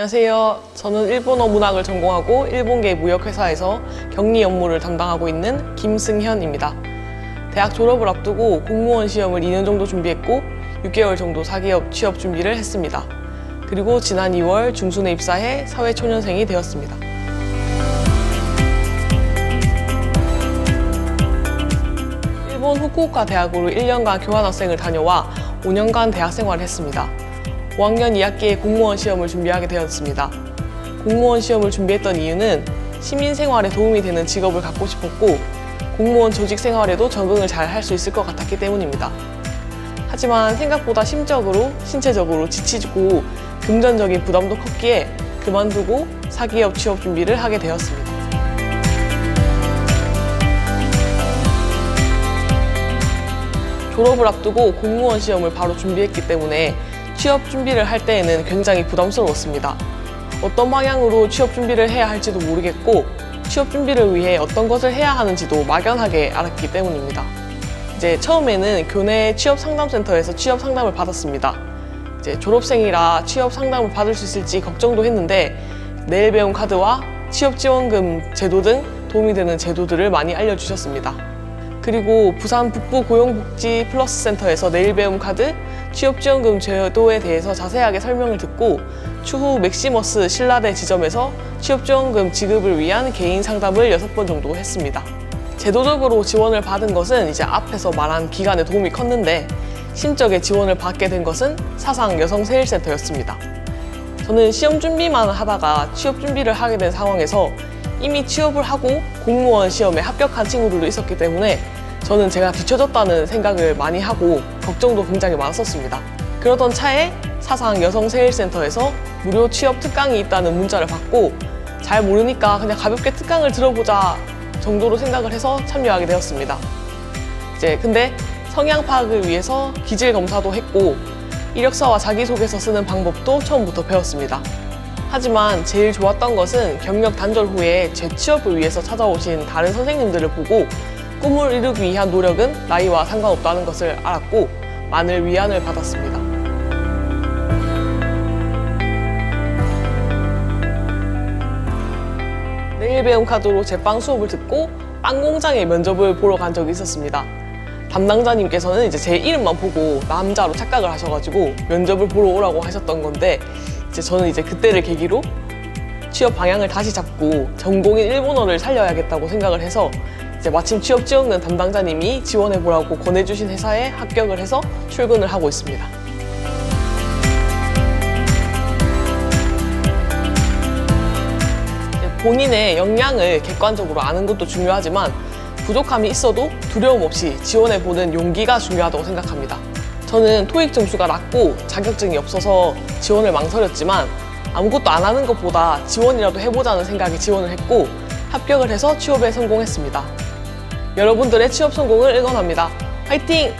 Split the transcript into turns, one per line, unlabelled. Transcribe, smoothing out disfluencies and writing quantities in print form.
안녕하세요. 저는 일본어 문학을 전공하고 일본계 무역회사에서 격리 업무를 담당하고 있는 김승현입니다. 대학 졸업을 앞두고 공무원 시험을 2년 정도 준비했고 6개월 정도 사기업 취업 준비를 했습니다. 그리고 지난 2월 중순에 입사해 사회초년생이 되었습니다. 일본 후쿠오카 대학으로 1년간 교환학생을 다녀와 5년간 대학 생활을 했습니다. 5학년 2학기에 공무원 시험을 준비하게 되었습니다. 공무원 시험을 준비했던 이유는 시민생활에 도움이 되는 직업을 갖고 싶었고 공무원 조직 생활에도 적응을 잘 할 수 있을 것 같았기 때문입니다. 하지만 생각보다 심적으로, 신체적으로 지치고 금전적인 부담도 컸기에 그만두고 사기업 취업 준비를 하게 되었습니다. 졸업을 앞두고 공무원 시험을 바로 준비했기 때문에 취업 준비를 할 때에는 굉장히 부담스러웠습니다. 어떤 방향으로 취업 준비를 해야 할지도 모르겠고 취업 준비를 위해 어떤 것을 해야 하는지도 막연하게 알았기 때문입니다. 이제 처음에는 교내 취업상담센터에서 취업 상담을 받았습니다. 이제 졸업생이라 취업 상담을 받을 수 있을지 걱정도 했는데 내일 배움 카드와 취업지원금 제도 등 도움이 되는 제도들을 많이 알려주셨습니다. 그리고 부산 북부 고용복지 플러스 센터에서 내일 배움 카드, 취업지원금 제도에 대해서 자세하게 설명을 듣고 추후 맥시머스 신라대 지점에서 취업지원금 지급을 위한 개인 상담을 6번 정도 했습니다. 제도적으로 지원을 받은 것은 이제 앞에서 말한 기간에 도움이 컸는데 심적인 지원을 받게 된 것은 사상 여성세일센터였습니다. 저는 시험 준비만 하다가 취업 준비를 하게 된 상황에서 이미 취업을 하고 공무원 시험에 합격한 친구들도 있었기 때문에 저는 제가 뒤처졌다는 생각을 많이 하고 걱정도 굉장히 많았었습니다. 그러던 차에 사상 여성세일센터에서 무료 취업 특강이 있다는 문자를 받고 잘 모르니까 그냥 가볍게 특강을 들어보자 정도로 생각을 해서 참여하게 되었습니다. 근데 성향 파악을 위해서 기질 검사도 했고 이력서와 자기소개서 쓰는 방법도 처음부터 배웠습니다. 하지만 제일 좋았던 것은 경력 단절 후에 재취업을 위해서 찾아오신 다른 선생님들을 보고 꿈을 이루기 위한 노력은 나이와 상관없다는 것을 알았고 많은 위안을 받았습니다. 내일 배움 카드로 제빵 수업을 듣고 빵 공장에 면접을 보러 간 적이 있었습니다. 담당자님께서는 이제 제 이름만 보고 남자로 착각을 하셔가지고 면접을 보러 오라고 하셨던 건데 저는 이제 그때를 계기로 취업 방향을 다시 잡고 전공인 일본어를 살려야겠다고 생각을 해서 마침 취업지원금 담당자님이 지원해보라고 권해주신 회사에 합격을 해서 출근을 하고 있습니다. 본인의 역량을 객관적으로 아는 것도 중요하지만 부족함이 있어도 두려움 없이 지원해보는 용기가 중요하다고 생각합니다. 저는 토익 점수가 낮고 자격증이 없어서 지원을 망설였지만 아무것도 안 하는 것보다 지원이라도 해보자는 생각에 지원을 했고 합격을 해서 취업에 성공했습니다. 여러분들의 취업 성공을 응원합니다. 화이팅!